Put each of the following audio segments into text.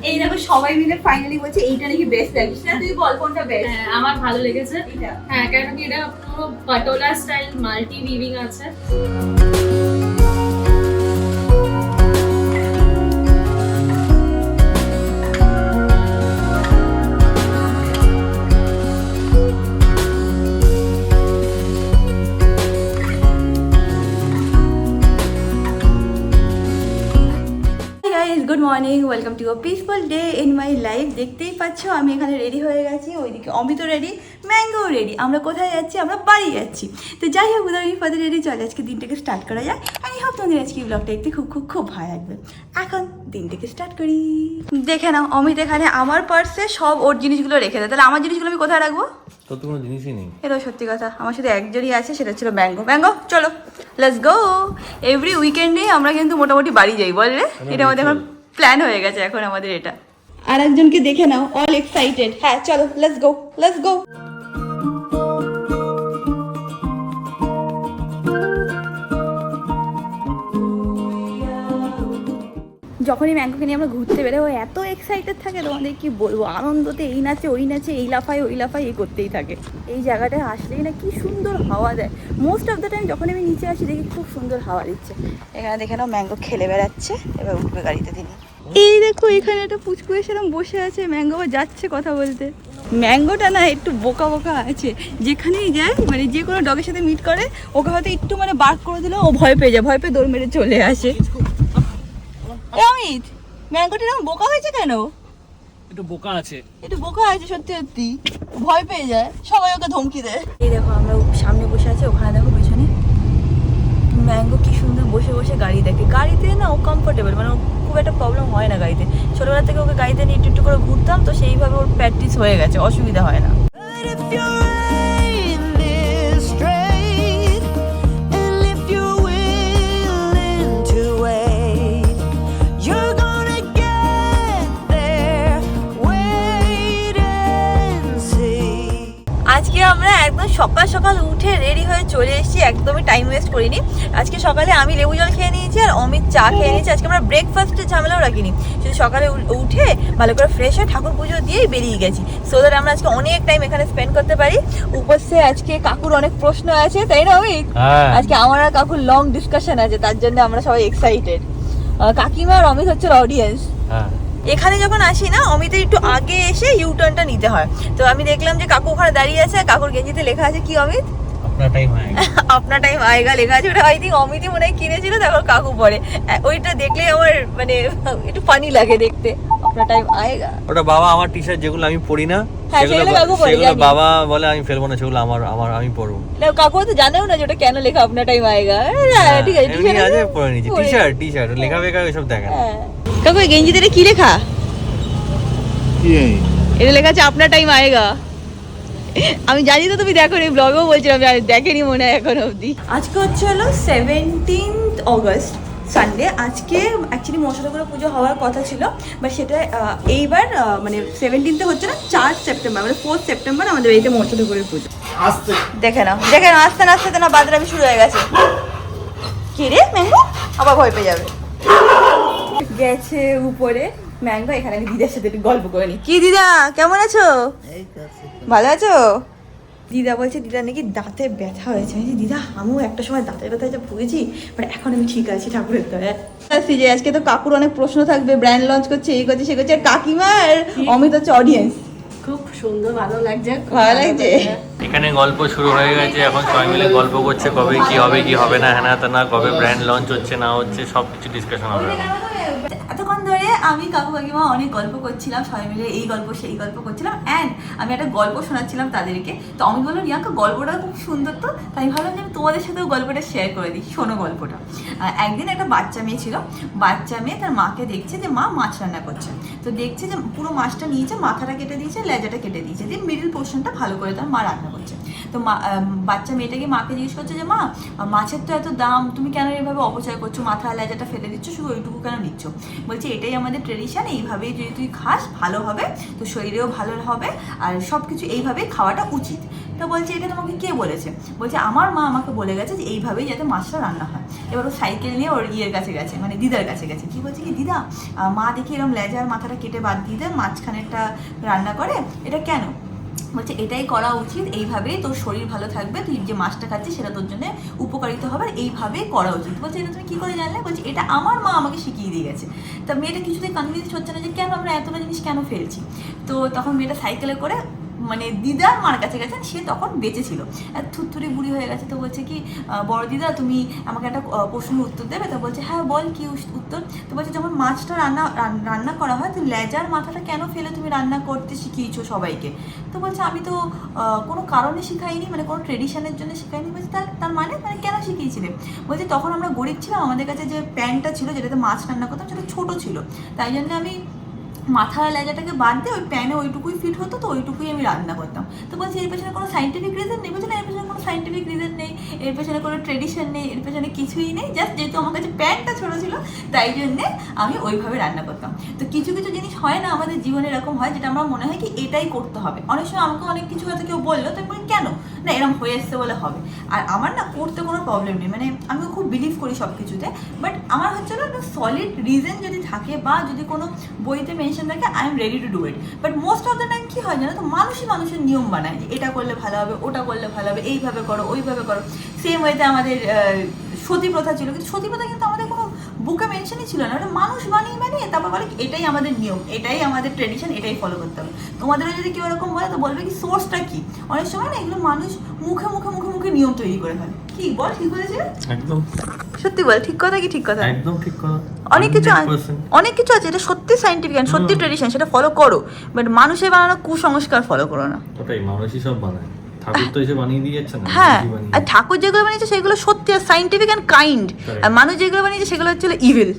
এই দেখো সবাই মিলে ফাইনালি বলছে এইটা নাকি বেস্ট লাগিস না, তুই বল কোনটা বেস্ট? হ্যাঁ আমার ভালো লেগেছে এটা হ্যাঁ, কেন কি এটা পুরো পাটোলা স্টাইল মাল্টি উইভিং আছে। Good morning, welcome to peaceful day in my life. দেখতেই পাচ্ছ আমি এখানে রেডি হয়ে গেছি, ওইদিকে অমিত রেডি, ম্যাঙ্গো রেডি। আমরা কোথায় যাচ্ছি? আমরা বাড়ি যাচ্ছি। তো যাই হোক, উদাহরণ ফাদার রেডি, চলে আজকে দিনটাকে স্টার্ট করা যায়। আমি হোপ তোমাদের আজকে এই ব্লগটা দেখতে খুব খুব খুব ভালো লাগবে। এখন দিনটাকে স্টার্ট করি। দেখে নাও অমিত এখানে আমার পার্সে সব ওর জিনিসগুলো রেখে দেয়, তাহলে আমার জিনিসগুলো আমি কোথায় রাখবো? তো কোনো জিনিসই নেই। এটাও সত্যি কথা, আমার সাথে একজনই আছে, সেটা ছিল ম্যাঙ্গো। ম্যাঙ্গো চলো লেটস গো। এভরি উইকেন্ডে আমরা কিন্তু মোটামুটি বাড়ি যাই, বল রে? এটা আমাদের এখন প্ল্যান হয়ে গেছে এখন আমাদের এটা। আর একজনকে দেখে নাও, অল এক্সাইটেড। হ্যাঁ চলো লেটস গো লেটস গো। যখনই ম্যাঙ্গোকে নিয়ে আমরা ঘুরতে বেরোই, ও এত এক্সাইটেড থাকে, তোমাদের কি বলবো, আনন্দতে এই নাচে ওই নাচে, এই লাফায় ওই লাফায়, এই করতেই থাকে। এই জায়গাটায় আসলেই না কি সুন্দর হাওয়া দেয়। মোস্ট অফ দ্য টাইম যখন আমি নিচে আসি দেখি খুব সুন্দর হাওয়া দিচ্ছে। এখানে দেখে নাও ম্যাঙ্গো খেলে বেড়াচ্ছে, এবার উঠবে গাড়িতে তিনি। এই দেখো এখানে একটা পুচকু সেরকম বসে আছে, ম্যাঙ্গো যাচ্ছে কথা বলতে। ম্যাঙ্গোটা না একটু বোকা বোকা আছে, যেখানেই যায় মানে যে কোনো ডগের সাথে মিট করে, ওকে হয়তো একটু মানে বার্ক করে দিলে ও ভয় পেয়ে যায়, ভয় পেয়ে দৌড় মেরে চলে আসে। অমিত, ম্যাঙ্গোটা এরকম বোকা হয়েছে কেন? একটু বোকা আছে, একটু বোকা আছে সত্যি সত্যি, ভয় পেয়ে যায়, সবাই ওকে ধমকি দেয়। এই দেখো আমরা সামনে বসে আছি, ওখানে দেখো পেছনে ম্যাঙ্গো কি সুন্দর বসে বসে গাড়ি দেখে। গাড়িতে না ও কমফোর্টেবল, মানে খুব একটা প্রবলেম হয় না গাড়িতে। ছোটবেলা থেকে ওকে গাড়িতে নিয়ে একটু একটু করে ঘুরতাম, তো সেইভাবে ওর প্র্যাকটিস হয়ে গেছে, অসুবিধা হয় না। আজকে আমরা একদম সকাল সকাল উঠে রেডি হয়ে চলে এসেছি, একদমই টাইম ওয়েস্ট করিনি। আজকে সকালে আমি লেবু জল খেয়ে নিয়েছি আর অমিত চা খেয়ে নিয়েছি। আজকে আমরা ব্রেকফাস্টের ঝামেলাও রাখিনি, শুধু সকালে উঠে ভালো করে ফ্রেশ হয়ে ঠাকুর পুজো দিয়েই বেরিয়ে গেছি, সো দ্যাট আমরা আজকে অনেক টাইম এখানে স্পেন্ড করতে পারি। উপস্থে আজকে কাকুর অনেক প্রশ্ন আছে, তাই না অমিত? আজকে আমার আর কাকুর লং ডিসকাশন আছে, তার জন্য আমরা সবাই এক্সাইটেড। কাকিমা আর অমিত হচ্ছে অডিয়েন্স। এখানে যখন আসি না, অমিতের একটু আগে এসে ইউটার্নটা নিতে হয়। তো আমি দেখলাম যে কাকু ওখানে দাঁড়িয়ে আছে, কাকুর গেঞ্জিতে লেখা আছে কি অমিত? আপনার টাইম আয়েগা লেখা আছে। ওটা আই থিঙ্ক অমিতই মনে হয় কিনেছিল, তারপর কাকু পরে। ওইটা দেখলে আমার মানে একটু ফানি লাগে দেখতে, আপনার টাইম আয়েগা। ওটা বাবা আমার টি-শার্ট যেগুলো আমি পরি না, হ্যাঁ, সেগুলো কাকু পরে, সেগুলো জানি। বাবা বলে আমি ফেলবো না, সেগুলো আমার আমি পরবো। না কাকু তো জানেও না যে ওটা কেন লেখা আপনার টাইম আয়েগা। ঠিক আছে, এমনি আজ পরে নিয়েছি টি-শার্ট লেখা বেখা এসব দেখে না। কাকু এই গেঞ্জিতে কি লেখা? এটা লেখা আছে আপনার টাইম আয়েগা। আমি জানি তো তুমি দেখো, এই ব্লগেও বলছিলাম, দেখেনি মনে হয় এখন অবধি। আজকে হচ্ছে হলো 17th অগস্ট, সানডে। আজকে অ্যাকচুয়ালি মশলাগুলো পুজো হওয়ার কথা ছিল, বাট সেটা এইবার মানে 17th হচ্ছে না, 4 সেপ্টেম্বর মানে 4 সেপ্টেম্বর আমাদের বাড়িতে মশলাগুলোর পুজো। দেখে নাও আস্তে না আস্তে না বাদরামি শুরু হয়ে গেছে। কি রে ম্যাঙ্গো আবার ভয় পেয়ে যাবে। গেছে উপরে ম্যাঙ্গো, এখানে আমি দিদার সাথে একটু গল্প করে নি। কি দিদা কেমন আছো? ভালো আছো? দিদা বলছে দিদা নাকি দাঁতে ব্যথা হয়েছে। আমি দিদা আমিও একটা সময় দাঁতের ব্যথায় ভুগেছি, বাট এখন আমি ঠিক আছি ঠাকুরের দয়ায়। যে আজকে তো কাকুর অনেক প্রশ্ন থাকবে, ব্র্যান্ড লঞ্চ করছে, এই করছে সে করছে, আর কাকিমা আর অমিত হচ্ছে অডিয়েন্স। খুব সুন্দর, ভালো লাগছে, ভালো লাগছে। এখানে গল্প শুরু হয়ে গেছে, এখন সবাই মিলে গল্প করছে কবে কি হবে কি হবে না, হ্যাঁ না কবে ব্র্যান্ড লঞ্চ হচ্ছে না হচ্ছে, সবকিছু ডিসকাশন হবে। এতক্ষণ ধরে আমি কাকু কাকিমা অনেক গল্প করছিলাম, সবাই মিলে এই গল্প সেই গল্প করছিলাম, অ্যান্ড আমি একটা গল্প শোনাচ্ছিলাম তাদেরকে। তো আমি বললাম রিয়াঙ্কা গল্পটা খুব সুন্দর, তো তাই ভাবলাম যে আমি তোমাদের সাথেও গল্পটা শেয়ার করে দিই, শোনো গল্পটা। একদিন একটা বাচ্চা মেয়ে ছিল, বাচ্চা মেয়ে তার মাকে দেখছে যে মা মাছ রান্না করছে। তো দেখছে যে পুরো মাছটা নিয়েছে, মাথাটা কেটে দিয়েছে, লেজাটা কেটে দিয়েছে, দিয়ে মিডিল পোর্শনটা ভালো করে তার মা রান্না করছে। তো বাচ্চা মেয়েটাকে মাকে জিজ্ঞেস করছে যে মা মাছের তো এত দাম, তুমি কেন এভাবে অপচয় করছো, মাথা লেজাটা ফেলে দিচ্ছ, শুধু ওইটুকু কেন নিচ্ছ? বলছে বলছে এটাই আমাদের ট্রেডিশন, এইভাবেই যদি তুই খাস ভালো হবে, তো শরীরেও ভালো হবে, আর সব কিছু এইভাবেই খাওয়াটা উচিত। তো বলছে এটা তোমাকে কে বলেছে? বলছে আমার মা আমাকে বলে গেছে যে এইভাবেই যাতে মাছটা রান্না হয়। এবার ও সাইকেল নিয়ে ওর ইয়ের কাছে গেছে, মানে দিদার কাছে গেছে। কি বলছে কি, দিদা মা দেখি এরকম লেজার মাথাটা কেটে বাদ দিয়ে দেয়, মাঝখানেরটা রান্না করে, এটা কেন? বলছে এটাই করা উচিত, এইভাবেই তোর শরীর ভালো থাকবে, তুই যে মাছটা খাচ্ছিস সেটা তোর জন্য উপকারিত হবে, আর এইভাবেই করা উচিত। বলছে এটা তুমি কী করে জানলে? বলছে এটা আমার মা আমাকে শিখিয়ে দিয়ে গেছে। তা মেয়েটা কিছুতেই কনভিন্স হচ্ছে না যে কেন আমরা এতটা জিনিস কেন ফেলছি। তো তখন মেয়েটা সাইকেলে করে মানে দিদার মার কাছে গেছেন, সে তখন বেঁচে ছিল, থুরথুরি বুড়ি হয়ে গেছে। তো বলছে কি বড় দিদা তুমি আমাকে একটা প্রশ্নের উত্তর দেবে? তো বলছে হ্যাঁ বল কি উত্তর। তো বলছে যখন মাছটা রান্না করা হয় তো লেজার মাথাটা কেন ফেলে তুমি রান্না করতে শিখিয়েছো সবাইকে? তো বলছে আমি তো কোনো কারণে শিখাইনি, মানে কোনো ট্রেডিশনের জন্য শিখাইনি। বলছে তার মানে কেন শিখিয়েছিলে? বলছে তখন আমরা গরিব ছিলাম, আমাদের কাছে যে প্যানটা ছিল যেটাতে মাছ রান্না করতাম সেটা ছোটো ছিল, তাই জন্য আমি মাথা লেজাটাকে বাদ দিয়ে ওই প্যানে ওইটুকুই ফিট হতো, তো ওইটুকুই আমি রান্না করতাম। তো বলছি এর পেছনে কোনো সাইন্টিফিক রিজন নেই? বলছে না, এর পেছনে কোনো সাইন্টিফিক রিজন নেই, এর পেছনে কোনো ট্রেডিশন নেই, এর পেছনে কিছুই নেই, জাস্ট যেহেতু আমার কাছে প্যানটা ছোটো ছিল তাই জন্যে আমি ওইভাবে রান্না করতাম। তো কিছু কিছু জিনিস হয় না আমাদের জীবনে, এরকম হয় যেটা আমার মনে হয় কি এটাই করতে হবে। অনেক সময় আমাকে অনেক কিছু হয়তো কেউ বললো, তো আমি বলি কেন না, এরকম হয়ে এসছে বলে হবে। আর আমার না করতে কোনো প্রবলেম নেই, মানে আমিও খুব বিলিভ করি সব কিছুতে, বাট আমার হচ্ছে না একটা সলিড রিজন যদি থাকে বা যদি কোনো বইতে মেনশন থাকে I am ready to do it. But most of the time কী হয় জানো তো, মানুষের নিয়ম বানায় যে এটা করলে ভালো হবে, ওটা করলে ভালো হবে, এইভাবে করো ওইভাবে করো। সেম ওয়েতে আমাদের সতী প্রথা ছিল, কিন্তু সতী প্রথা কিন্তু আমাদের কোনো বুকে মেনশনই ছিল না, ওটা মানুষ বানিয়ে তারপর বলে এটাই আমাদের নিয়ম, এটাই আমাদের ট্রেডিশন, এটাই ফলো করতে হবে। তোমাদেরও যদি কেউ এরকম বলে তো বলবে কি সোর্সটা কি? অনেক সময় না এগুলো মানুষ মুখে নিয়ম তৈরি করে ফেলে। কি বল, ঠিক বলেছে? একদম সত্যি বল, ঠিক কথা কি ঠিক কথা? একদম ঠিক কথা। অনেক কিছু আছে এটা সত্যি সাইন্টিফিক অ্যান্ড সত্যি ট্রেডিশন, সেটা ফলো করো, বাট মানুষের বানানো কুসংস্কার ফলো করো না। ওটাই, মানুষই সব বানায়, ঠাকুর তো এসে বানিয়ে দিয়ে যাচ্ছে না। হ্যাঁ, আর ঠাকুর যেগুলো বানিয়েছে সেগুলো সত্যি আর সাইন্টিফিক অ্যান্ড কাইন্ড, আর মানুষ যেগুলো বানিয়েছে সেগুলো হচ্ছে ইভিল।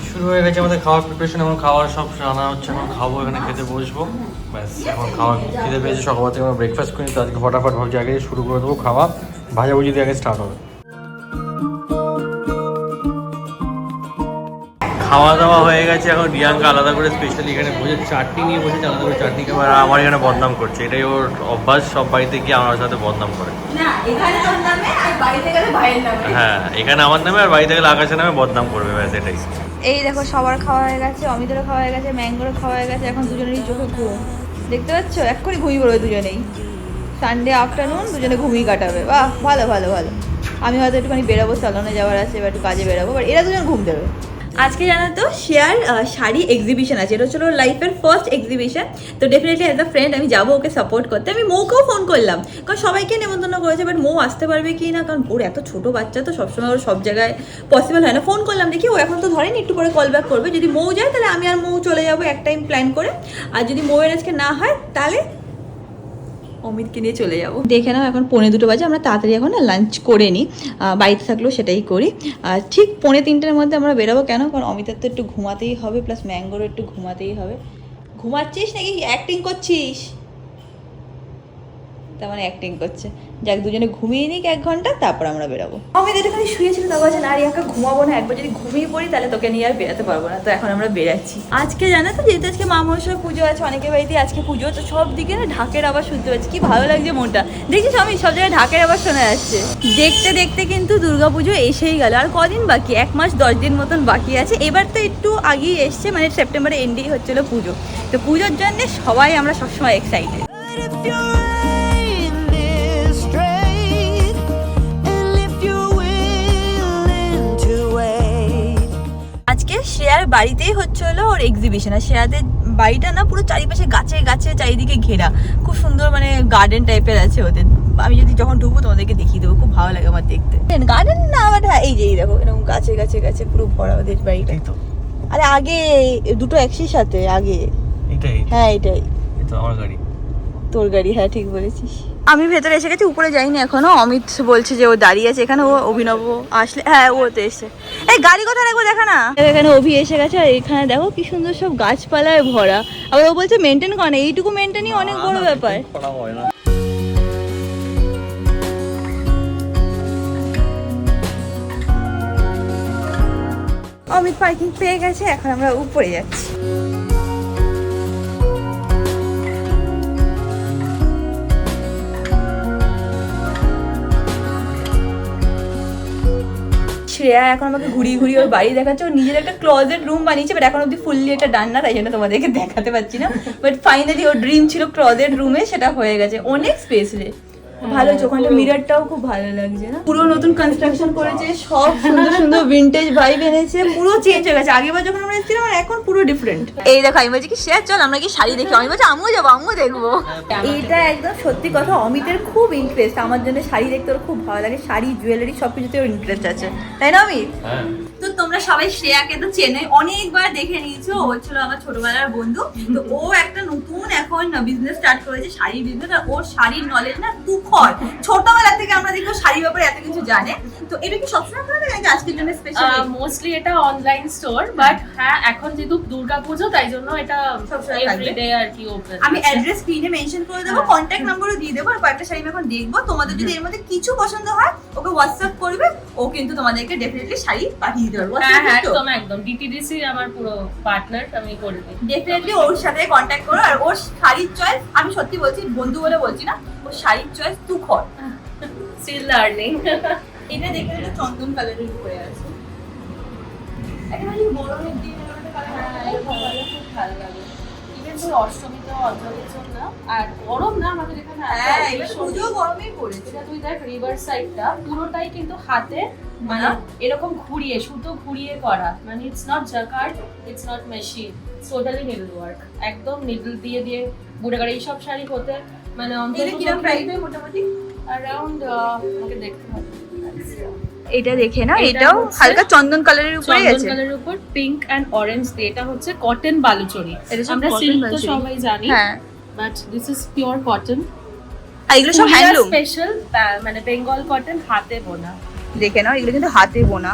শুরু হয়ে গেছে আমাদের খাওয়ার প্রিপারেশন, এখন খাওয়ার সব রান্না হচ্ছে, এখন খাবো, এখানে খেতে বসবো, ব্যাস। এখন খাওয়া খেতে পেয়েছে, সকাল থেকে আমরা ব্রেকফাস্ট করি, তো আজকে ফটাফট ভাবছি আগে শুরু করে দেবো খাওয়া, ভাজাভুজি দিয়ে আগে স্টার্ট হবে। খাওয়া দাওয়া হয়ে গেছে, এখন রিয়াঙ্কা আলাদা করে স্পেশালি এখানে বসে চাটনি নিয়ে বসেছে, আলাদা করে চাটনি খাবার, আর আমার এখানে বদনাম করছে, এটাই ওর অভ্যাস, সব বাড়িতে গিয়ে আমার সাথে বদনাম করে। হ্যাঁ, এখানে আমার নামে আর বাড়িতে গেলে আকাশের নামে বদনাম করবে, ব্যাস এটাই। এই দেখো সবার খাওয়া হয়ে গেছে, অমিতেরও খাওয়া হয়ে গেছে, ম্যাঙ্গোরও খাওয়া হয়ে গেছে, এখন দুজনেরই চোখে ঘুম, দেখতে পাচ্ছ? এক্ষুনি ঘুমিয়ে পড়বে দুজনেই, সানডে আফটারনুন দুজনে ঘুমিয়ে কাটাবে। বাহ, ভালো ভালো ভালো। আমি হয়তো একটুখানি বেরোবো, সালনে যাওয়ার আছে, এবার একটু কাজে বেরোবো, বাট এরা দুজন ঘুম দেবে। আজকে জানো তো শেয়ার শাড়ি এক্সিবিশন আছে, এটা হচ্ছে লাইফের ফার্স্ট এক্সিবিশন, তো ডেফিনেটলি অ্যাজ আ ফ্রেন্ড আমি যাবো ওকে সাপোর্ট করতে। আমি মৌকেও ফোন করলাম, কারণ সবাইকে নেমন্তন্ন করেছে, বাট মৌ আসতে পারবে কি না, কারণ ওর এত ছোটো বাচ্চা তো সবসময় ওর সব জায়গায় পসিবল হয় না। ফোন করলাম, দেখি ও এখন তো ধরেনি, একটু পরে কল ব্যাক করবে। যদি মৌ যায় তাহলে আমি আর মৌ চলে যাবো এক টাইম প্ল্যান করে, আর যদি মৌয়ের আজকে না হয় তাহলে অমিতকে নিয়ে চলে যাবো। দেখে নাও এখন 2:45 বাজে, আমরা তাড়াতাড়ি এখন লাঞ্চ করে নিই, বাড়িতে থাকলেও সেটাই করি। আর ঠিক 2:45-র মধ্যে আমরা বেরোবো, কেন? কারণ অমিতের তো একটু ঘুমাতেই হবে, প্লাস ম্যাঙ্গোরও একটু ঘুমাতেই হবে। ঘুমাচ্ছিস নাকি অ্যাক্টিং করছিস? তার মানে অ্যাক্টিং করছে। যাক, দুজনে ঘুমিয়ে নিক 1 ঘন্টা, তারপর আমরা বেরোবো। অমিত একটুখানি শুয়েছিল, তা বলছে না রিয়াঙ্কা ঘুমাবো না, একবার যদি ঘুমিয়ে পড়ি তাহলে তোকে নিয়ে আর বেরোতে পারবো না। তো এখন আমরা বেরাচ্ছি। আজকে জানো তো, যেহেতু আজকে মা মনসার পুজো আছে, অনেকের বাড়িতে আজকে পুজো, তো সব দিকে না ঢাকের আওয়াজ শুনতে পাচ্ছি, কি ভালো লাগছে মনটা। দেখছিস আমি সব জায়গায় ঢাকের আওয়াজ শোনা যাচ্ছে। দেখতে দেখতে কিন্তু দুর্গাপুজো এসেই গেল, আর কদিন বাকি, 1 মাস 10 দিন মতন বাকি আছে। এবার তো একটু আগেই এসছে, মানে সেপ্টেম্বরে এন্ডেই হচ্ছিল পুজো, তো পুজোর জন্য সবাই আমরা সবসময় এক্সাইটেড। আজকে শ্রেয়ার বাড়িতেই হচ্ছে হলো ওর এক্সিবিশন, আর শ্রেয়াদের বাড়িটা না পুরো চারিপাশে গাছে গাছে চারিদিকে ঘেরা, খুব সুন্দর, মানে গার্ডেন টাইপের আছে ওদের। আমি যদি যখন ঢুকবো তোমাদেরকে দেখিয়ে দেবো, খুব ভালো লাগে আমার দেখতে। গার্ডেন না আমার, হ্যাঁ এই যে এই দেখো এরকম গাছে গাছে গাছে পুরো ভরা ওদের বাড়িটাই তো। আরে আগে দুটো একই সাথে, আগে এটাই, হ্যাঁ এটাই, এটা আমার গাড়ি, তোর গাড়ি, হ্যাঁ ঠিক বলেছিস। আমি ভেতরে এসে গেছি, উপরে যাইনি এখনো। অমিত বলছে যে ও দাঁড়িয়ে আছে এখানে, ও অভিনব আসলে, হ্যাঁ ও তো এসছে। এই গাড়ি কোথায় রাখবো দেখা না, এখানে অভি এসে গেছে, আর এখানে দেখো কি সুন্দর সব গাছপালায় ভরা। আবার ও বলছে মেনটেন করে না, এইটুকু মেনটেনই অনেক বড় ব্যাপার। অমিত পার্কিং পেয়ে গেছে, এখন আমরা উপরে যাচ্ছি। শ্রেয়া এখন আমাকে ঘুরিয়ে ঘুরিয়ে ওর বাড়ি দেখাচ্ছে। ও নিজের একটা ক্লজেট রুম বানিয়েছে, বাট এখন অব্দি ফুললি এটা ডান না, তাই জন্য তোমাদেরকে দেখাতে পারছি না। বাট ফাইনালি ওর ড্রিম ছিল ক্লজেট রুমে, সেটা হয়ে গেছে। অনেক স্পেস রে, ভালো হচ্ছে। ওখানটা মিররটাও খুব ভালো লাগছে না, পুরো নতুন কনস্ট্রাকশন করেছে, সব সুন্দর সুন্দর ভিনটেজ ভাইব এনেছে, পুরো চেঞ্জ হয়ে গেছে। আগেবার যখন আমরা এসেছিলাম আর এখন পুরো ডিফারেন্ট। এই দেখো আমি বলছি কি শ্রেয়া চল আমরা কি শাড়ি দেখি, আমি বলছি আমিও যাবো, আমিও দেখবো। এইটা একদম সত্যি কথা, অমিতের খুব ইন্টারেস্ট আমার জন্য শাড়ি দেখতে, ওর খুব ভালো লাগে, শাড়ি জুয়েলারি সবকিছুতে ওর ইন্টারেস্ট আছে, তাই না অমিত? তো তোমরা সবাই শ্রেয়াকে তো চেনে, অনেকবার দেখে নিয়েছো, ও ছিল আমার ছোটবেলার বন্ধু। তো ও একটা নতুন এখন বিজনেস স্টার্ট করেছে, শাড়ির বিজনেস। আর ওর শাড়ির নলেজ না তুখর, ছোটবেলা থেকে আমরা দেখো শাড়ির ব্যাপারে এত কিছু জানে। তো এটা কি সবসময় করে নাকি আজকের জন্য স্পেশাল? মোস্টলি এটা অনলাইন স্টোর, বাট হ্যাঁ এখন যেহেতু দুর্গাপুজো তাই জন্য এটা সবসময় এভরিডে আর কি ওপেন। আমি অ্যাড্রেস স্ক্রিনে মেনশন করে দেবো, কন্ট্যাক্ট নাম্বারও দিয়ে দেবো। আর কয়েকটা শাড়ি আমি এখন দেখবো, তোমাদের যদি এর মধ্যে কিছু পছন্দ হয় ওকে হোয়াটসঅ্যাপ করবে, ও কিন্তু তোমাদেরকে ডেফিনেটলি শাড়ি পাঠিয়ে দিতে পারবো। হ্যাঁ হ্যাঁ একদম একদম, ডিটিডিসি আমার পুরো পার্টনার, আমি করে দিই। ডেফিনেটলি ওর সাথে কন্ট্যাক্ট করো। আর ওর শাড়ির চয়েস, আমি সত্যি বলছি, বন্ধু বলে বলছি না, ওর শাড়ির চয়েস তুখর। Still learning. এটা দেখে একটা চন্দন কালারের উপরে আছে, একেবারে গরমের দিন খুব ভালো লাগে। ইভেন তো অষ্টমীতে অঞ্জলির জন্য, আর গরম না আমাদের এখানে। হ্যাঁ এবার পুজো গরমেই পড়েছে। এটা তুই দেখ রিভার সাইডটা পুরোটাই কিন্তু হাতে মানে এরকম ঘুরিয়ে, সুতো ঘুরিয়ে করা, মানে it's not jacquard, it's not machine, totally needle work, একদম নিডল দিয়ে দিয়ে বুড়ে গাড়ি। এইসব শাড়ি হতে মানে এটা কিরকম প্রাইস হয় মোটামুটি? অ্যারাউন্ড আমাকে দেখতে হবে। এটা দেখে না, এটাও হালকা চন্দন কালারের উপরে আছে, চন্দন কালারের উপর পিঙ্ক এন্ড অরেঞ্জ দিয়ে। এটা হচ্ছে কটন বালুচরি। আমরা সিল্ক তো সবাই জানি, হ্যাঁ, but this is pure cotton. আর এগুলো সব হ্যান্ডলুম স্পেশাল, মানে বেঙ্গল কটন, হাতে বোনা। দেখে নাও, এগুলো কিন্তু হাতে বোনা।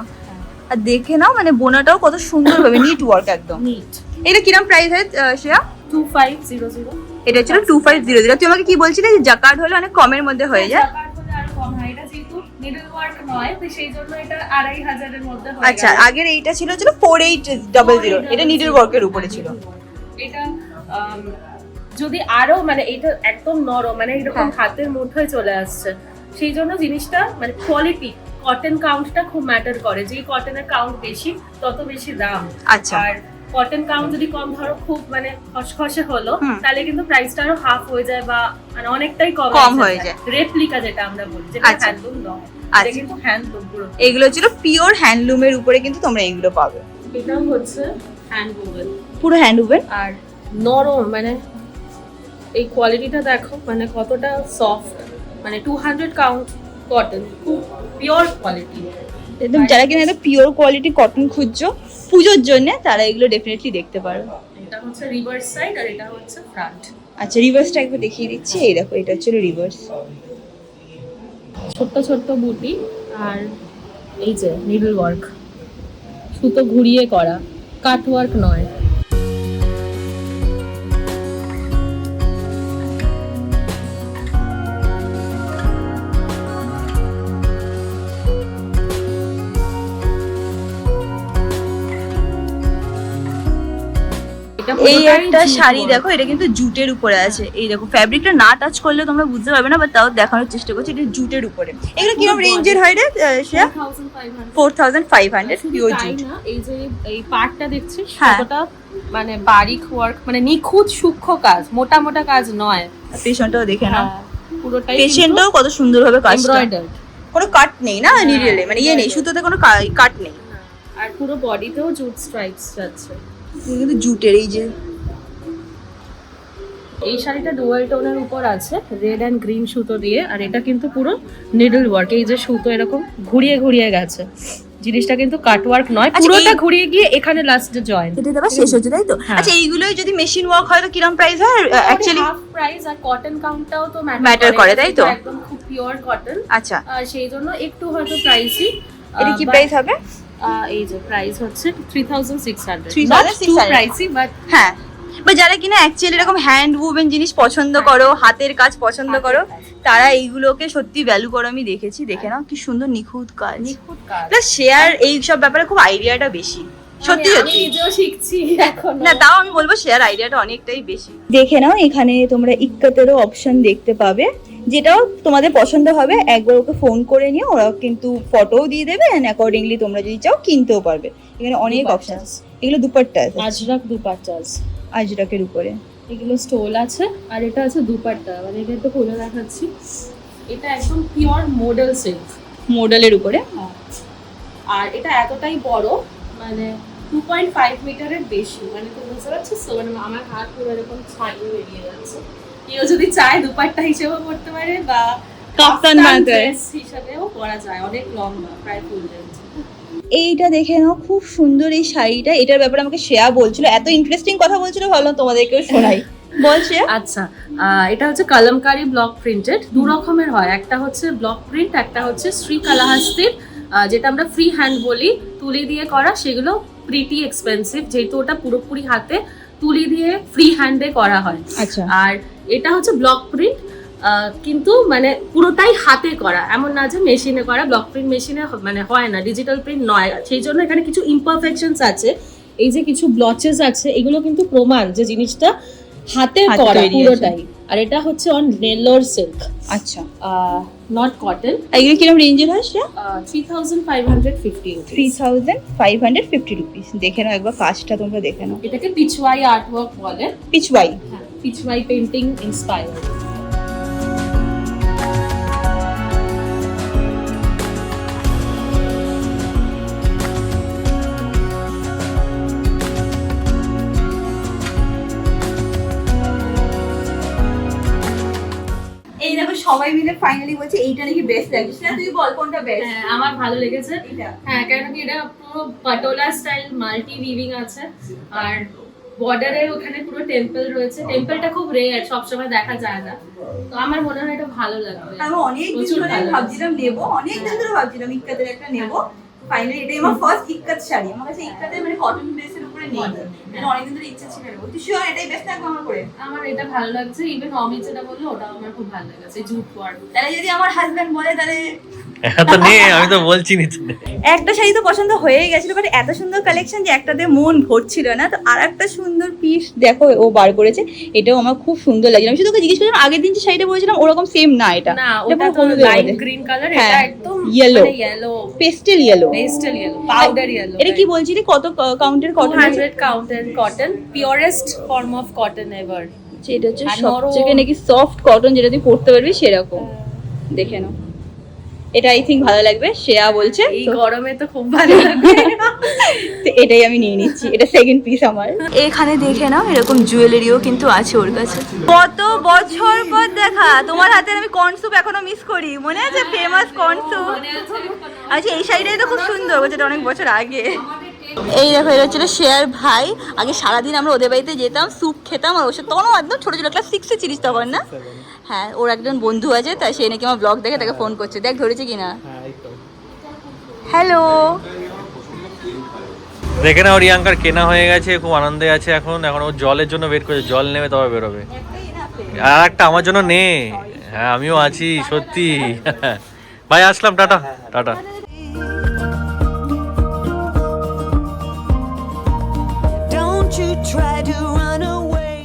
আর দেখে নাও মানে বোনাটাও কত সুন্দর ভাবে, নিট ওয়ার্ক একদম। নিট। এটা কিরকম প্রাইস হয় শ্রেয়া? 2500। এটা ছিল 2500। তুই আমাকে কি বলছিলি যে জাকার্ড হলে অনেক কমের মধ্যে হয়ে যায়? জাকার্ড হলে আরো কম হয়, এটা যেহেতু নিডল ওয়ার্ক নয় তো সেই জন্য এটা 2500 এর মধ্যে হয়ে যায়। আচ্ছা, আগের এইটা ছিল 4800, এটা নিডল ওয়ার্কের উপরে ছিল। এটা যদি আরো মানে এটা একদম নরম, মানে এরকম হাতের মুঠোয় চলে আসছে, সেই জন্য জিনিসটা মানে কোয়ালিটি, কটন কাউন্টটা খুব ম্যাটার করে। যে কটনের কাউন্ট বেশি তত বেশি দাম। আচ্ছা, আর কটন কাউন্ট যদি কম, ধরো খুব মানে খসখসে হলো, তাহলে কিন্তু প্রাইসটা আরো হাফ হয়ে যায় বা মানে অনেকটাই কম হয়ে যায়। রেপ্লিকা যেটা আমরা বলি, যেটা হ্যান্ডলুম নয়, এটা কিন্তু হ্যান্ডলুম পুরো। এগুলো ছিল পিওর হ্যান্ডলুমের উপরে, কিন্তু তোমরা এগুলো পাবে। এটা হচ্ছে হ্যান্ড উভেন, পুরো হ্যান্ড উভেন আর নরম, মানে এই কোয়ালিটিটা দেখো মানে কতটা সফট, মানে 200 কাউন্ট কটন, খুব পিওর কোয়ালিটি। একদম যারা কিনা একদম পিওর কোয়ালিটি কটন খুঁজছো পুজোর জন্য, তারা এগুলো ডেফিনেটলি দেখতে পারো। এটা হচ্ছে রিভার্স সাইড আর এটা হচ্ছে ফ্রন্ট। আচ্ছা, রিভার্সটা একবার দেখিয়ে দিচ্ছি। এই দেখো, এটা হচ্ছে রিভার্স, ছোট্ট ছোট্ট বুটি, আর এই যে নিডল ওয়ার্ক, সুতো ঘুরিয়ে করা, কাট ওয়ার্ক নয়। এই একটা শাড়ি দেখো, এটা কিন্তু জুটের উপরে আছে। এই দেখো, ফ্যাব্রিকটা না টাচ করলে তোমরা বুঝতে পারবে না, বাট তাও দেখানোর চেষ্টা করছি, এটা জুটের উপরে। এগুলো কিরকম রেঞ্জের হয় রে শ্রেয়া? 4500 pure jute. এই যে এই পার্টটা দেখছিস, হ্যাঁ, কতটা মানে বারিক ওয়ার্ক, মানে নিখুঁত সূক্ষ্ম কাজ, মোটা মোটা কাজ নয়। পেছনটাও দেখে নাও, পুরোটাই পেছনটাও কত সুন্দরভাবে কাজ, এমব্রয়ডার্ড, কোনো কাট নেই না নিডলে, মানে ইয়ে নেই, সুতোতে কোনো কাট নেই। আর পুরো বডিতেও জুট স্ট্রাইপস যাচ্ছে, কিন্তু জুটের। এই যে এই শাড়িটা ডুয়াল টোনের উপর আছে, রেড এন্ড গ্রিন সুতো দিয়ে, আর এটা কিন্তু পুরো নিডল ওয়ার্ক। এই যে সুতো এরকম ঘুরিয়ে ঘুরিয়ে গেছে, জিনিসটা কিন্তু কাট ওয়ার্ক নয়, পুরোটা ঘুরিয়ে গিয়ে এখানে লাস্টে জয়েন। এটা আবার শেষ হচ্ছে, তাই তো? আচ্ছা, এইগুলোই যদি মেশিন ওয়ার্ক হয় তো কিরকম প্রাইস হয় অ্যাকচুয়ালি? হাফ প্রাইস, আর কটন কাউন্টটাও তো ম্যাটার করে, তাই তো? একদম খুব পিওর কটন। আচ্ছা, সেই জন্য একটু হয়তো প্রাইসই। এটা কি প্রাইস হবে? এই যে প্রাইস হচ্ছে 3600। 3600 প্রাইসই, বাট হ্যাঁ, বা যারা কিনা অ্যাকচুয়ালি এরকম হ্যান্ড উভেন জিনিস পছন্দ করো, হাতের কাজ পছন্দ করো, তারা এইগুলোকে সত্যি ভ্যালু করো। আমি দেখেছি, দেখে নাও কি সুন্দর নিখুঁত কাজ। নিখুঁত কাজ। প্লাস শেয়ার এই সব ব্যাপারে খুব আইডিয়াটা বেশি। সত্যি আমি সত্যি নিজেও শিখছি এখন। না, তাও আমি বলবো শেয়ার আইডিয়াটা অনেকটাই বেশি। দেখে নাও, এখানে তোমরা ইক্কাতেরও অপশন দেখতে পাবে, যেটাও তোমাদের পছন্দ হবে একবার ওকে ফোন করে নিও, ওরা কিন্তু ফটোও দিয়ে দেবে, এন্ড অ্যাকর্ডিংলি তোমরা যদি চাও কিনতেও পারবে। এখানে অনেক অপশন, এগুলো দুপাট্টা আছে আজরাক দুপাট্টাস, আজরাকের উপরে। এগুলো স্টোল আছে, আর এটা আছে দুপাট্টা, মানে এটা একটু খুলে দেখাচ্ছি। এটা একদম পিওর মডেল সিল্ক, মডেলের উপরে। আর এটা এতটাই বড়, মানে 2.5 মিটারের বেশি, মানে তুমি বুঝতে পারছো তো, মানে আমার হাত পুরো এরকম ছাড়িয়ে বেরিয়ে যাচ্ছে। কেউ যদি চায় দুপাট্টা হিসেবেও করতে পারে, বা কাফতান বানাতে পারে। ড্রেস হিসেবেও করা যায়, অনেক লম্বা, প্রায় ফুল লেন্থ। এইটা দেখে নাও, খুব সুন্দর এই শাড়িটা। এটার ব্যাপারে আমাকে শ্রেয়া বলছিল, এত ইন্টারেস্টিং কথা বলছিল, ভাবলাম তোমাদেরকেও শোনাই। বল শ্রেয়া। আচ্ছা, এটা হচ্ছে কলমকারি ব্লক প্রিন্টেড, দু রকমের হয়, একটা হচ্ছে ব্লক প্রিন্ট, একটা হচ্ছে শ্রীকালাহস্তির, যেটা আমরা ফ্রি হ্যান্ড বলি, তুলি দিয়ে করা, সেগুলো প্রিটি এক্সপেন্সিভ, যেহেতু ওটা পুরোপুরি হাতে তুলি দিয়ে ফ্রি হ্যান্ডে করা হয়। আচ্ছা। আর এটা হচ্ছে ব্লক প্রিন্ট, কিন্তু মানে পুরোটাই হাতে করা, এমন না যে মেশিনে করা। ব্লক প্রিন্ট মেশিনে মানে হয় না, ডিজিটাল প্রিন্ট নয়, সেই জন্য এখানে কিছু ইমপারফেকশনস আছে। এই যে কিছু ব্লচেস আছে, এগুলো কিন্তু প্রমাণ যে জিনিসটা হাতে করা পুরোটাই। আর এটা হচ্ছে অন নেলোর সিল্ক, আচ্ছা, নট কটন। এগুলো কিরকম রেঞ্জের হয় শ্রেয়া? 3550 rupees। 3550 রুপিস। দেখে নাও একবার, কাজটা তোমরা দেখে নাও। এটাকে পিচওয়াই আর্টওয়ার্ক বলে, পিচওয়াই। হ্যাঁ, পিচওয়াই পেইন্টিং ইন্সপায়ার্ড। এই দেখো, সবাই মিলে ফাইনালি বলছে এইটা নাকি বেস্ট লাগছে। না, তুই বল কোনটা বেস্ট? হ্যাঁ, আমার ভালো লেগেছে এটা। হ্যাঁ, কারণ কি এটা পুরো পাটোলা স্টাইল মাল্টি উইভিং আছে, আর বর্ডারে ওখানে পুরো টেম্পল রয়েছে। টেম্পলটা খুব রেয়ার, সবসময় দেখা যায় না, তো আমার মনে হয় এটা ভালো লাগবে। আমি অনেক দিন প্রচুর ধরে ভালো ভাবছিলাম নেবো, অনেক দিন ধরে ভাবছিলাম ইক্কাতের একটা নেবো। ফাইনালি এটাই আমার ফার্স্ট ইক্কাত শাড়ি। আমার কাছে ইক্কাতের মানে কটন বেসের উপরে নেই, এটা অনেকদিন ধরে ইচ্ছা ছিল নেবো। তুই শিওর এটাই বেস্ট লাগবে আমার করে? আমার এটা ভালো লাগছে, ইভেন অমিত যেটা বললো ওটাও আমার খুব ভালো লেগেছে, জুট ওয়ার্ক। তাহলে যদি আমার হাজবেন্ড বলে তাহলে তো নে, আমি তো বলছি নি তো। একটা শাড়ি তো পছন্দ হয়ে গেছিল, বাট এত সুন্দর কালেকশন যে একটাতে মন ভরছিল না। তো আর একটা সুন্দর পিস দেখো ও বার করেছে, এটাও আমার খুব সুন্দর লাগছে। আমি শুধু ওকে জিজ্ঞেস করলাম, আগের দিন যে শাড়িটা পরেছিলাম ওরকম সেম না এটা? না, ওটা তো লাইট গ্রিন কালার, এটা হ্যাঁ, একদম yellow, yellow, pastel yellow, pastel yellow, powder yellow. এটা কি বলছিলি কত কাউন্টের কটন? 200 কাউন্টের cotton, purest form of cotton ever. এটা হচ্ছে আর সবথেকে নাকি সফট কটন, যেটা তুই পরতে পারবি সেরকম। দেখে নাও, এটা আই থিঙ্ক ভালো লাগবে, শ্রেয়া বলছে। এই গরমে তো খুব ভালো লাগবে। তো এটাই আমি নিয়ে নিচ্ছি, এটা সেকেন্ড পিস আমার। এখানে দেখে নাও, এরকম জুয়েলারিও কিন্তু আছে ওর কাছে। কত বছর পর দেখা তোমার হাতে, আমি কর্ন স্যুপ এখনো মিস করি, মনে আছে? Famous corn soup. আচ্ছা, এই শাড়িটাই তো খুব সুন্দর, যেটা অনেক বছর আগে। এই দেখো, এটা হচ্ছিল শেয়ার ভাই। আগে সারাদিন আমরা ওদের বাড়িতে যেতাম, স্যুপ খেতাম, আর ওর সাথে তখন একদম ছোটো ছিল, ক্লাস 6-এ ছিলিস তখন না? হ্যাঁ, ওর একজন বন্ধু আছে, তাই সে নাকি আমার ব্লগ দেখে তাকে ফোন করছে, দেখ ধরেছে কিনা। হ্যালো। দেখে না, রিয়াঙ্কার কেনা হয়ে গেছে, খুব আনন্দে আছে এখন। এখন ও জলের জন্য ওয়েট করছে, জল নেবে তবে বেরোবে। আর একটা আমার জন্য নে। হ্যাঁ, আমিও আছি সত্যি। ভাই আসলাম, tata tata. Don't you try to run away.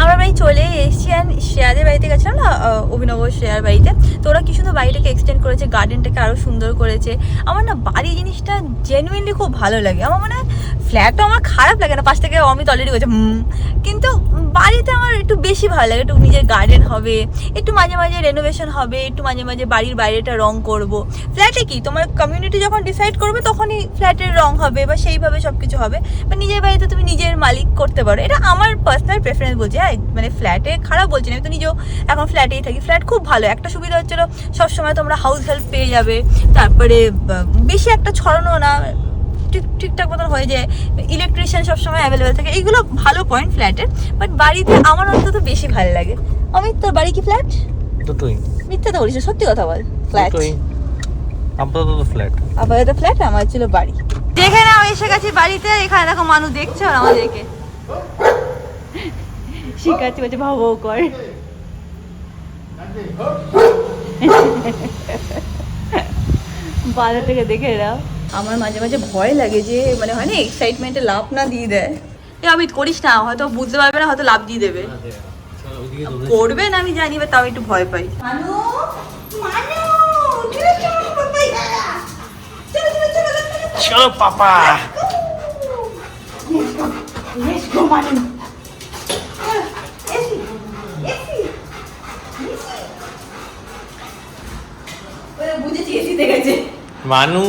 আমরা বাড়ি চলে এসেছি, অ্যান্ড শ্রেয়াদের বাড়িতে গেছিলাম না, অভিনব শ্রেয়ার বাড়িতে। তো ওরা কি সুন্দর বাড়িটাকে এক্সটেন্ড করেছে, গার্ডেনটাকে আরও সুন্দর করেছে। আমার না বাড়ি জিনিসটা জেনুইনলি খুব ভালো লাগে। আমার মনে হয় ফ্ল্যাটও আমার খারাপ লাগে না, পাশ থেকে অমিত অলরেডি হয়েছে, কিন্তু বাড়িতে আমার একটু বেশি ভালো লাগে। একটু নিজের গার্ডেন হবে, একটু মাঝে মাঝে রেনোভেশন হবে, একটু মাঝে মাঝে বাড়ির বাইরেটা রং করব। ফ্ল্যাটে কি তোমার কমিউনিটি যখন ডিসাইড করবে তখনই ফ্ল্যাটের রং হবে, বা সেইভাবে সব কিছু হবে। বা নিজের বাড়িতে তুমি নিজের মালিক করতে পারো, এটা আমার পার্সোনাল প্রেফারেন্স বলছি। হ্যাঁ, মানে ফ্ল্যাটে খারাপ বলছি না, আমি তো নিজেও এখন ফ্ল্যাটেই থাকি। ফ্ল্যাট খুব ভালো, একটা সুবিধা হচ্ছিল সবসময় তোমরা হাউস হেল্প পেয়ে যাবে, তারপরে বেশি একটা ছড়ানো না, ঠিকঠাক মতন হয়ে যায়, ইলেকট্রিশিয়ান সবসময় অ্যাভেলেবেল থাকে, এইগুলো ভালো পয়েন্ট ফ্ল্যাটের। বাট বাড়িতে আমার অন্তত বেশি ভালো লাগে। অমিত, তোর বাড়ি কি ফ্ল্যাট? দুটোই। মিথ্যা তো বলিস, সত্যি কথা বল। ফ্ল্যাট, আপাতত ফ্ল্যাট। আপাতত ফ্ল্যাট, আমার ছিল বাড়ি। দেখে নাও, এসে গেছি বাড়িতে। এখানে দেখো মানুষ দেখছে আর আমাদেরকে শিখাচ্ছে, বলছে ভাবো কর। বাজার থেকে দেখে নাও, আমার মাঝে মাঝে ভয় লাগে যে মানে হয় না এক্সাইটমেন্টে লাভ না দিয়ে দেয়। এ অমিত করিস না, হয়তো বুঝতে পারবে না, হয়তো লাভ দিয়ে দেবে। করবে না আমি জানি, বা তাও একটু ভয় পাই। মানু মানু চলো পাপা। Let's go, Manu. বুঝেছি এসিতে গেছে মানু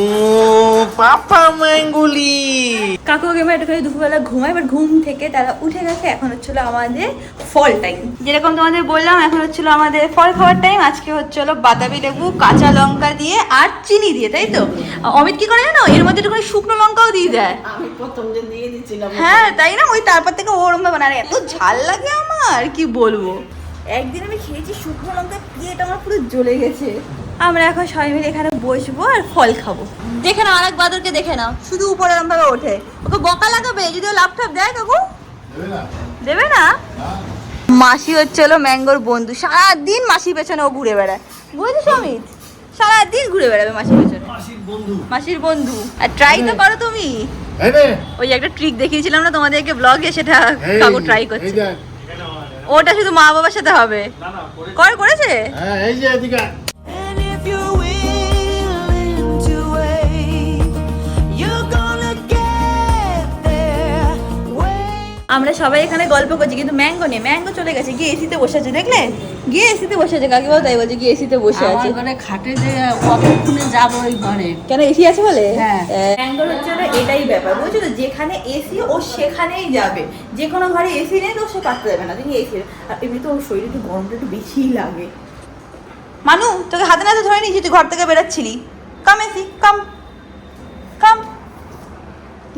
পাপা ম্যাঙ্গুলি। কাকু কাকিমা একটু খালি দুপুরবেলা ঘুমায়, বাট ঘুম থেকে তারা উঠে গেছে। এখন হচ্ছিল আমাদের ফল টাইম, যেরকম তোমাদের বললাম এখন হচ্ছিল আমাদের ফল খাওয়ার টাইম। আজকে হচ্ছিল বাতাবি লেবু, কাঁচা লঙ্কা দিয়ে আর চিনি দিয়ে, তাই তো? অমিত কি করে জানো, এর মধ্যে একটু শুকনো লঙ্কাও দিয়ে দেয়। আমি প্রথম দিন দিয়ে দিয়েছিলাম। হ্যাঁ তাই না, ওই তারপর থেকে ওরম বানায়। এত ঝাল লাগে আমার কি বলবো। একদিন আমি খেয়েছি শুকনো লঙ্কা, পিয়েটা আমার পুরো জ্বলে গেছে। আমরা এখন সবাই মিলে এখানে বসবো আর ফল খাবো। দেখে নাও আরেক বাদরকে, দেখে নাও শুধু উপরে এরম ভাবে ওঠে। ওকে বকা লাগাবে যদি ও লাভ টাপ দেয়। কাকু দেবে না? মাসি হচ্ছে হলো ম্যাঙ্গোর বন্ধু, সারাদিন মাসির পেছনে ও ঘুরে বেড়ায়, বুঝেছিস অমিত? সারাদিন ঘুরে বেড়াবে মাসির পেছনে। মাসির বন্ধু। আর ট্রাই তো করো তুমি। ওই যে একটা ট্রিক দেখিয়েছিলাম না তোমাদেরকে ব্লগে, সেটা কাকু ট্রাই করছে। ওটা শুধু মা বাবার সাথে হবে। করেছে? এই যে এদিকে And if you're willing to wait, you're gonna get there. Wait. আমরা সবাই এখানে গল্প করছি, কিন্তু ম্যাঙ্গো নেই। ম্যাঙ্গো চলে গেছে, গিয়ে এসিতে বসে আছে, দেখলেন? গিয়ে এসিতে বসে আছে। কাকিমা তাই বলছে গিয়ে এসিতে বসে আছে। আমার ঘরে খাটে যে কতক্ষণে যাবো ওই ঘরে। কেন এসি আছে বলে? হ্যাঁ। ম্যাঙ্গোর হচ্ছে হলো এটাই ব্যাপার, বুঝছো তো? যেখানে এসি ও সেখানেই যাবে। যে কোনো ঘরে এসি নেই তো সে পারতে যাবে না, তুমি এসি। আর এমনি তো ওর শরীরে একটু গরমটা একটু বেশিই লাগে। মানু তোকে হাতে নাতে ধরে নিয়েছি, তুই ঘর থেকে বেরোচ্ছিলি। কাম এসি, কাম কাম।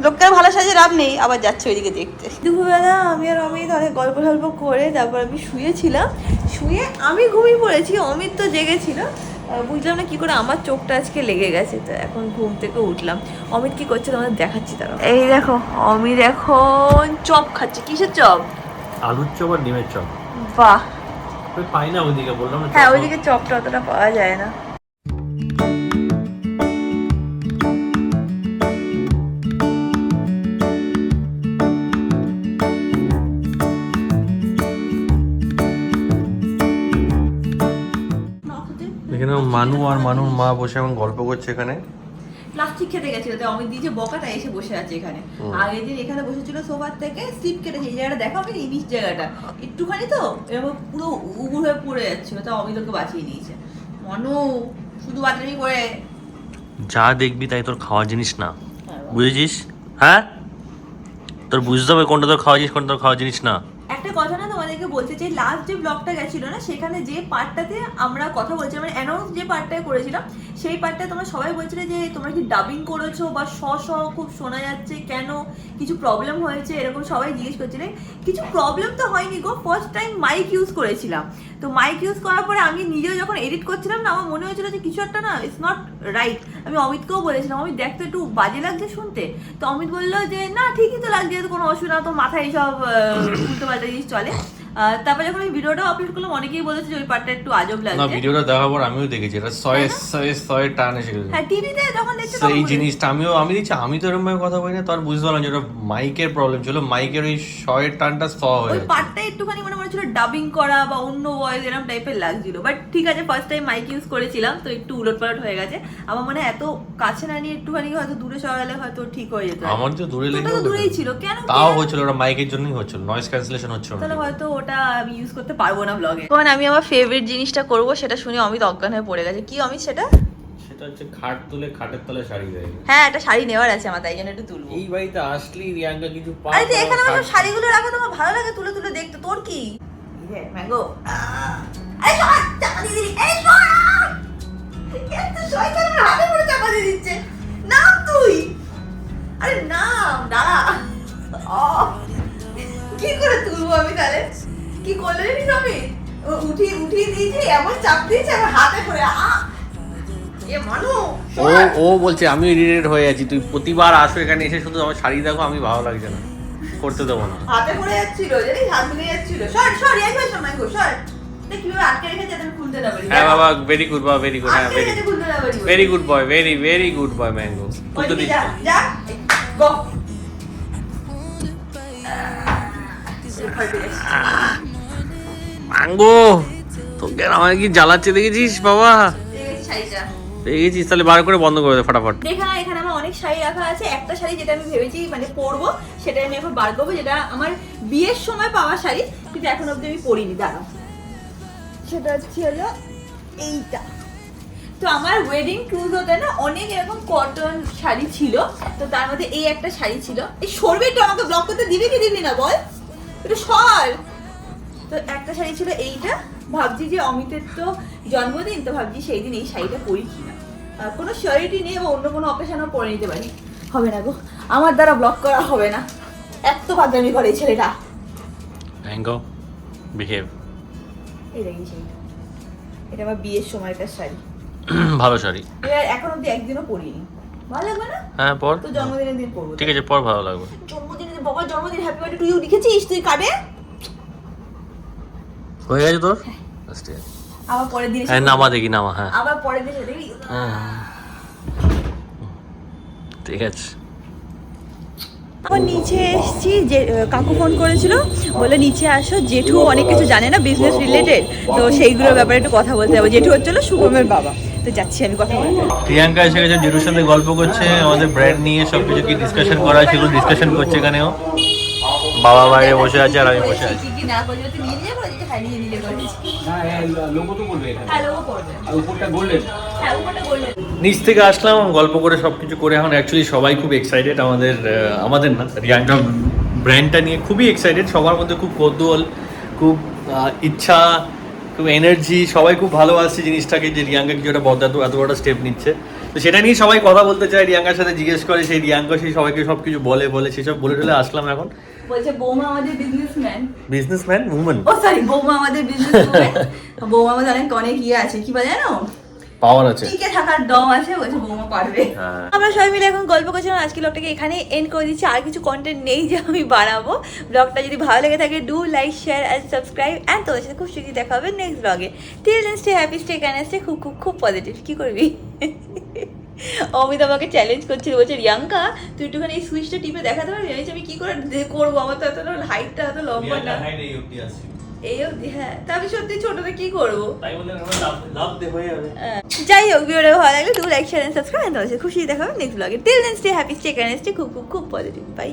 লোককে ভালো সাজে লাভ নেই, আবার যাচ্ছে ওইদিকে দেখতে। দুপুরবেলা আমি আর অমিত অনেক গল্প টল্প করে তারপর আমি শুয়েছিলাম। শুয়ে আমি ঘুমিয়ে পড়েছি, অমিত তো জেগেছিল। বুঝলাম না কি করে আমার চোখটা আজকে লেগে গেছে, তো এখন ঘুম থেকে উঠলাম। অমিত কি করছে তোমাদের দেখাচ্ছি। তারা এই দেখো, অমিত এখন চপ খাচ্ছে। কিসের চপ? আলুর চপ আর ডিমের চপ। বাহ। পাই না ওইদিকে, বললাম না। হ্যাঁ ওইদিকে চপটা অতটা পাওয়া যায় না। এখানে মানু আর মানুর মা বসে এখন গল্প করছে এখানে। প্লাস্টিক খেতে গেছিল, তাই অমিত দিয়েছে বকা, তাই এসে বসে আছে এখানে। আর এদিন এখানে বসেছিল সোফার থেকে স্লিপ কেটেছে। এই জায়গাটা দেখো, আমি ইনিশ জায়গাটা একটুখানি তো এরকম পুরো উগুর হয়ে পড়ে যাচ্ছিল, তাই অমিত ওকে বাঁচিয়ে দিয়েছে। মনু শুধু বাচ্চামি করে। যা দেখবি তাই তোর খাওয়ার জিনিস না, বুঝেছিস? হ্যাঁ, তোর বুঝতে হবে কোনটা তোর খাওয়া জিনিস, কোনটা তোর খাওয়ার জিনিস না। একটা কথা না তোমাদেরকে বলতে চাই, লাস্ট যে ব্লগটা গেছিল না, সেখানে যে পার্টটাতে আমরা কথা বলছিলাম, মানে অ্যানাউন্স যে পার্টটায় করেছিলাম, সেই পার্টটায় তোমরা সবাই বলছিলে যে তোমরা কি ডাবিং করেছো বা খুব শোনা যাচ্ছে, কেন কিছু প্রবলেম হয়েছে, এরকম সবাই জিজ্ঞেস করছিলে। কিছু প্রবলেম তো হয়নি গো, ফার্স্ট টাইম মাইক ইউজ করেছিলাম। তো মাইক ইউজ করার পরে আমি নিজেও যখন এডিট করছিলাম না, আমার মনে হয়েছিল যে কিছু একটা না ইটস নট রাইট। আমি অমিতকেও বলেছিলাম, অমিত দেখতে একটু বাজে লাগছে শুনতে। তো অমিত বললো যে না ঠিকই তো লাগছে, তো কোনো অসুবিধা না, তো মাথায় এইসব উল্টো পাল্টা জিনিস চলে। তারপরে যখন আমি ভিডিওটা আপলোড করলাম, অনেকেই বলেছে যে ওই পার্টটা একটু আজব না, লাগছে। ভিডিওটা দেখার পর আমিও দেখেছি এটা সয়ে টান এসে গেছে। হ্যাঁ টিভিতে যখন দেখছি সেই জিনিসটা আমি দিচ্ছি, আমি তো এরকম ভাবে কথা বলি না, তো আর বুঝতে পারলাম যে ওটা মাইকের প্রবলেম ছিল। মাইকের ওই শয়ের টানটা হয়ে ওই যাচ্ছে। পার্টটা একটুখানি মনে হচ্ছিল ডাবিং করা বা অন্য ভয়েস এরকম টাইপের লাগছিল। বাট ঠিক আছে, ফার্স্ট টাইম মাইক ইউজ করেছিলাম, তো একটু উলটপালট হয়ে গেছে। আমার মনে হয় এত কাছে না নিয়ে একটুখানি হয়তো দূরে সরালে হয়তো ঠিক হয়ে যেত। আমার তো দূরে ওটা লেগে তো দূরেই ছিল, কেন তাও হচ্ছিল, ওটা মাইকের জন্যই হচ্ছিল, নয়েজ ক্যান্সেলেশন হচ্ছিল। তাহলে হয়তো ওটা আমি ইউজ করতে পারবো না ব্লগে। এখন আমি আমার ফেভারিট জিনিসটা করব, সেটা শুনে অমিত অজ্ঞান হয়ে পড়ে গেছে। কি অমিত সেটা? সেটা হচ্ছে খাট তুলে খাটের তলে শাড়ি দেয়। হ্যাঁ একটা শাড়ি নেওয়ার আছে আমার, তাই জন্য একটু তুলবো। এই বাড়িতে আসলেই রিয়াঙ্কা কিছু আরে তুই এখানে আমার শাড়িগুলো রাখা তোমার ভালো লাগে তুলে তুলে দেখতে, তোর কি? ম্যাঙ্গো আরে সর, চাপা দিয়ে দিলি। এই সর, এত শয়তান আমার হাতে পড়ে চাপা দিয়ে দিচ্ছে। নাম তুই, আরে নাম, দাঁড়া। কি করে তুলবো আমি তাহলে? কি করলে জানিস আমি? উঠিয়ে দিয়েছি, এমন চাপ দিয়েছে আমার হাতে পড়ে। এ মানু ও বলছে আমি ইরিটেট হয়ে যাচ্ছি, তুই প্রতিবার আসো এখানে এসে শুধু আমার শাড়ি দেখো, আমি ভালো লাগছে না, করতে দেবো না। হাতে পড়ে যাচ্ছিল, জানিস, হাত ভেঙে যাচ্ছিল। সর সর, এই ভাই ম্যাঙ্গো সর। মুখটা কিভাবে আটকে রেখেছে যাতে আমি খুলতে না পারি। হ্যাঁ বাবা, ভেরি গুড বাবা, ভেরি গুড, হ্যাঁ আটকে ভেরি রেখেছে খুলতে না পারি। Very good boy, very good boy mango. তুলতে ওইদিকে দিচ্ছি। যা, যা, গো। ম্যাঙ্গো তোকে আমার কি জ্বালাচ্ছে দেখেছিস বাবা? শাড়িটা দেখেছিস? তাহলে বার করে বন্ধ করে দে ফটাফট। এখানে আমার অনেক শাড়ি রাখা আছে। একটা শাড়ি যেটা আমি ভেবেছি মানে পরবো, সেটা আমি এখন বার করবো, যেটা আমার বিয়ের সময় পাওয়া শাড়ি, কিন্তু এখন অব্দি আমি পরিনি। দাঁড়াও, সেটা হচ্ছে হলো এইটা। তো আমার ওয়েডিং ক্রুজোতে না অনেক এরকম কটন শাড়ি ছিল, তো তার মধ্যে এই একটা শাড়ি ছিল। এই সরবে একটু, আমাকে ব্লক করতে দিবি কি দিবি না বল, একটু সর। তো একটা শাড়ি ছিল এইটা, ভাবছি যে অমিতের তো জন্মদিন, তো ভাবছি সেই দিন এই শাড়িটা পরি কিনা। কোনো শিওরিটি নেই, বা অন্য কোনো অকেশনও পরে নিতে পারি। হবে না গো, আমার দ্বারা ব্লক করা হবে না, এত বাদরামি করে এই ছেলেটা। Mango behave. এই দেখি শাড়িটা, এটা আমার বিয়ের সময়কার শাড়ি। ভালো শাড়ি। এটা এখন অব্দি একদিনও পরিনি। ভালো লাগবে না? হ্যাঁ পর। তো জন্মদিনের দিন পরবো। ঠিক আছে পর, ভালো লাগবে। জন্মদিনের দিন, বাবার জন্মদিন, হ্যাপি বার্থডে টু ইউ লিখেছিস তুই কার্ডে? হয়ে গেছে তোর? আস্তে। আবার পরের দিন হ্যাঁ নামা দেখি, নামা। হ্যাঁ আবার পরের দিন দেখি। ঠিক আছে। আমার নিচে এসেছি, যে কাকু ফোন করেছিল, বলে নিচে আসো, জেঠু অনেক কিছু জানে না বিজনেস রিলেটেড, তো সেইগুলোর ব্যাপারে একটু কথা বলতে যাবো। জেঠু হচ্ছিল শুভমের বাবা, তো যাচ্ছি আমি কথা বলতে। প্রিয়াঙ্কা এসে গেছে, জেঠুর সাথে গল্প করছে, আমাদের ব্র্যান্ড নিয়ে সবকিছু কি ডিসকাশন করা ছিল, ডিসকাশন করছে এখানেও। বাবা বাইরে বসে আছে আর আমি বসে আছি। কি কি না করবে তুই নিয়ে নিয়ে বলছিস, হ্যাঁ নিয়ে নিয়ে করিস। না লোগো তো বলবে এখানে হ্যাঁ লোগো করবে, আর উপরটা গোল্ডেন হ্যাঁ উপরটা বললে। নিচ থেকে আসলাম, গল্প করে সবকিছু করে এখন অ্যাকচুয়ালি সবাই খুব এক্সাইটেড। আমাদের না, রিয়াঙ্কা ব্র্যান্ডটা নিয়ে খুবই এক্সাইটেড। সবার মধ্যে খুব কৌতূহল, খুব ইচ্ছা, খুব এনার্জি। সবাই খুব ভালোবাসছে জিনিসটাকে, যে রিয়াঙ্কা কিছু একটা বদলাতো, এত বড় স্টেপ নিচ্ছে। তো সেটা নিয়ে সবাই কথা বলতে চায়, রিয়াঙ্কার সাথে জিজ্ঞেস করে, সেই রিয়াঙ্কা সেই সবাইকে সব কিছু বলে সেসব বলে টলে আসলাম এখন। বলছে বৌমা আমাদের বিজনেসম্যান, বিজনেসম্যান উমেন, ও সরি বৌমা আমাদের বিজনেসম্যান। বৌমা আমাদের অনেক ইয়ে আছে, কি বলে জানো, পাওয়ার আছে, টিকে থাকার দম আছে, বলছে বৌমা পারবে। হ্যাঁ। আমরা সবাই মিলে এখন গল্প করছিলাম। আজকে ব্লগটাকে এখানে এন্ড করে দিচ্ছি, আর কিছু কন্টেন্ট নেই যে আমি বানাবো। ব্লগটা যদি ভালো লেগে থাকে, do like, share and subscribe. And তোমাদের সাথে খুব শীঘ্রই দেখা হবে নেক্সট ব্লগে। Till then stay happy, stay calm, stay খুব খুব খুব পজিটিভ। কি করবি? অমিত আমাকে চ্যালেঞ্জ করছিল, বলছে রিয়াঙ্কা তুই একটুখানি এই সুইচটা টিপে দেখাতে পারবি? আমি কি করে করবো, আমার তো এত হাইটটা এত লম্বা না, এই অবধি। হ্যাঁ, তা আমি সত্যি ছোটতে কি করবো। যাই হোক, ভিডিওটা ভালো লাগলে do like, share and subscribe. তোমাদের সাথে খুশি দেখা হবে নেক্সট ব্লগে। Till then stay happy, stay calm, stay খুব খুব খুব পজিটিভ। বাই।